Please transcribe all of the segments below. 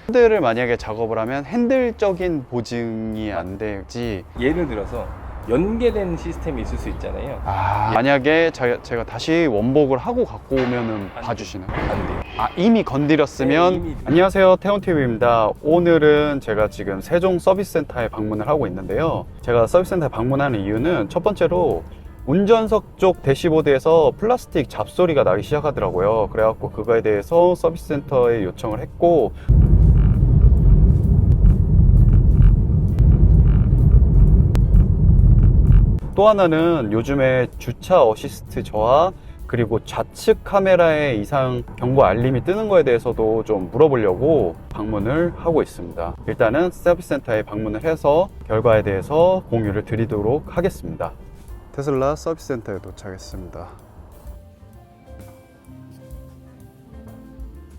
핸들을 만약에 작업을 하면 핸들적인 보증이 안 되지. 예를 들어서 연계된 시스템이 있을 수 있잖아요. 만약에 제가 다시 원복을 하고 갖고 오면은 안 봐주시나요? 안 돼요. 이미 건드렸으면. 네, 이미. 안녕하세요, 태훈TV입니다. 오늘은 제가 지금 세종 서비스센터에 방문을 하고 있는데요. 제가 서비스센터에 방문하는 이유는 첫 번째로 운전석 쪽 대시보드에서 플라스틱 잡소리가 나기 시작하더라고요. 그래갖고 그거에 대해서 서비스센터에 요청을 했고, 또 하나는 요즘에 주차 어시스트 저하 그리고 좌측 카메라에 이상 경고 알림이 뜨는 거에 대해서도 좀 물어보려고 방문을 하고 있습니다. 일단은 서비스센터에 방문을 해서 결과에 대해서 공유를 드리도록 하겠습니다. 테슬라 서비스센터에 도착했습니다.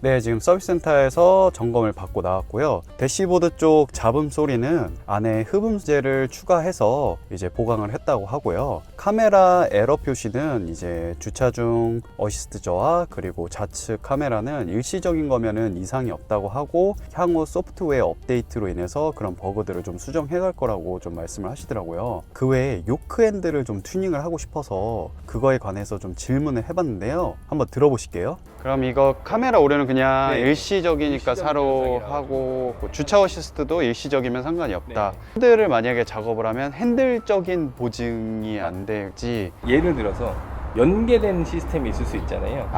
네, 지금 서비스센터에서 점검을 받고 나왔고요. 대시보드 쪽 잡음 소리는 안에 흡음재를 추가해서 이제 보강을 했다고 하고요. 카메라 에러 표시는 이제 주차 중 어시스트 저하 그리고 좌측 카메라는 일시적인 거면은 이상이 없다고 하고 향후 소프트웨어 업데이트로 인해서 그런 버그들을 좀 수정해 갈 거라고 좀 말씀을 하시더라고요. 그 외에 요크 핸들을 좀 튜닝을 하고 싶어서 그거에 관해서 좀 질문을 해봤는데요. 한번 들어보실게요. 그럼 이거 카메라 오류는 그냥 네. 일시적이니까 사로 일시적인 하고 주차 어시스트도 일시적이면 상관이 없다. 네. 핸들을 만약에 작업을 하면 핸들적인 보증이 안 되지. 예를 들어서 연계된 시스템이 있을 수 있잖아요.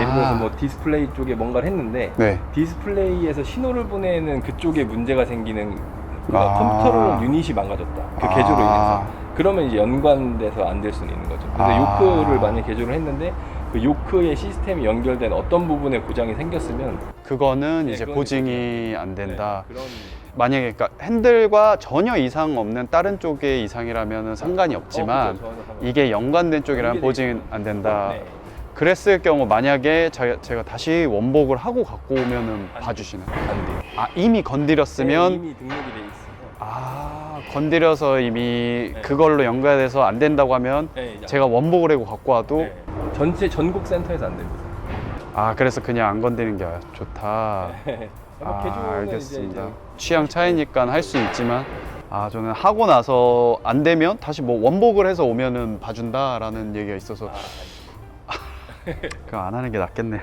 예를 들어서 뭐 디스플레이 쪽에 뭔가를 했는데 네. 디스플레이에서 신호를 보내는 그쪽에 문제가 생기는 컴퓨터로 유닛이 망가졌다. 그 개조로 인해서. 그러면 이제 연관돼서 안 될 수는 있는 거죠. 그래서 요크를 만약에 개조를 했는데 그 요크의 시스템이 연결된 어떤 부분에 고장이 생겼으면 그거는 네, 이제 그건 보증이 안 된다. 네, 그런 만약에 그러니까 핸들과 전혀 이상 없는 다른 쪽의 이상이라면 상관이 없지만 그렇죠. 전혀 상관없어요. 이게 연관된 쪽이라면 연계돼 보증이 있어요. 안 된다. 네. 그랬을 경우 만약에 제가 다시 원복을 하고 갖고 오면은 안 봐주시나요? 안 돼요. 이미 건드렸으면. 네, 이미 등록이 돼 있어서. 건드려서 이미 네. 그걸로 연결돼서 안 된다고 하면 네, 이제 제가 원복을 하고 갖고 와도. 네. 전체 전국 센터에서 안 됩니다. 그래서 그냥 안 건드리는 게 좋다. 개조는 알겠습니다. 이제 취향 차이니까 할 수 있지만 저는 하고 나서 안 되면 다시 뭐 원복을 해서 오면은 봐준다라는 얘기가 있어서 그거 안 하는 게 낫겠네요.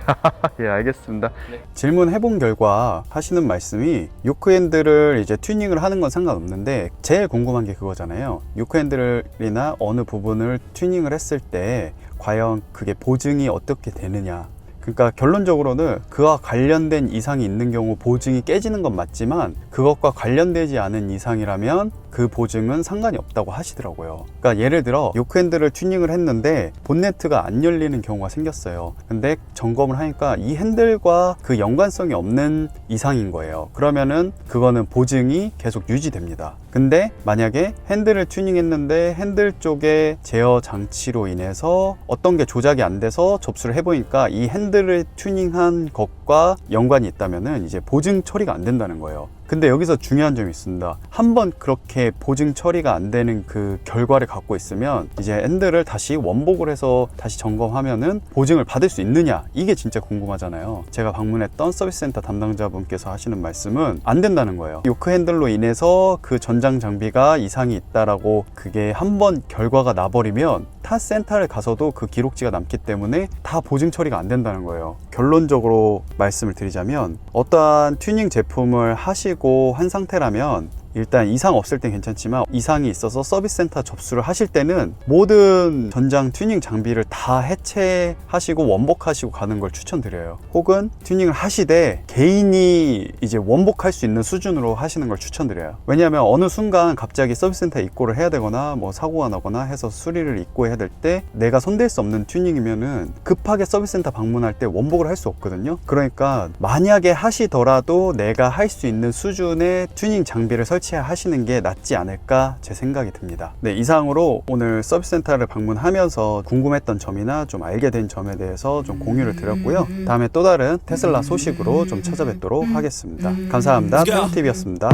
예, 알겠습니다. 네. 질문해본 결과 하시는 말씀이 요크 핸들을 이제 튜닝을 하는 건 상관없는데 제일 궁금한 게 그거잖아요. 요크 핸들이나 어느 부분을 튜닝을 했을 때 과연 그게 보증이 어떻게 되느냐. 그러니까 결론적으로는 그와 관련된 이상이 있는 경우 보증이 깨지는 건 맞지만 그것과 관련되지 않은 이상이라면 그 보증은 상관이 없다고 하시더라고요. 그러니까 예를 들어 요크 핸들을 튜닝을 했는데 본네트가 안 열리는 경우가 생겼어요. 근데 점검을 하니까 이 핸들과 그 연관성이 없는 이상인 거예요. 그러면은 그거는 보증이 계속 유지됩니다. 근데 만약에 핸들을 튜닝했는데 핸들 쪽에 제어 장치로 인해서 어떤 게 조작이 안 돼서 접수를 해보니까 이 핸들을 튜닝한 것과 연관이 있다면은 이제 보증 처리가 안 된다는 거예요. 근데 여기서 중요한 점이 있습니다. 한번 그렇게 보증 처리가 안 되는 그 결과를 갖고 있으면 이제 핸들을 다시 원복을 해서 다시 점검하면은 보증을 받을 수 있느냐, 이게 진짜 궁금하잖아요. 제가 방문했던 서비스센터 담당자분께서 하시는 말씀은 안 된다는 거예요. 요크 핸들로 인해서 그 전장 장비가 이상이 있다라고 그게 한번 결과가 나버리면 타 센터를 가서도 그 기록지가 남기 때문에 다 보증 처리가 안 된다는 거예요. 결론적으로 말씀을 드리자면 어떠한 튜닝 제품을 하시고 한 상태라면 일단 이상 없을 땐 괜찮지만 이상이 있어서 서비스센터 접수를 하실 때는 모든 전장 튜닝 장비를 다 해체하시고 원복하시고 가는 걸 추천드려요. 혹은 튜닝을 하시되 개인이 이제 원복할 수 있는 수준으로 하시는 걸 추천드려요. 왜냐하면 어느 순간 갑자기 서비스센터에 입고를 해야 되거나 뭐 사고가 나거나 해서 수리를 입고해야 될 때 내가 손댈 수 없는 튜닝이면은 급하게 서비스센터 방문할 때 원복을 할 수 없거든요. 그러니까 만약에 하시더라도 내가 할 수 있는 수준의 튜닝 장비를 설치하시는 게 낫지 않을까 제 생각이 듭니다. 네, 이상으로 오늘 서비스센터를 방문하면서 궁금했던 점이나 좀 알게 된 점에 대해서 좀 공유를 드렸고요. 다음에 또 다른 테슬라 소식으로 좀 찾아뵙도록 하겠습니다. 감사합니다. 태훈TV였습니다.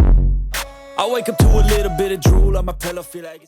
I wake up to a little bit of drool on my pillow, feel like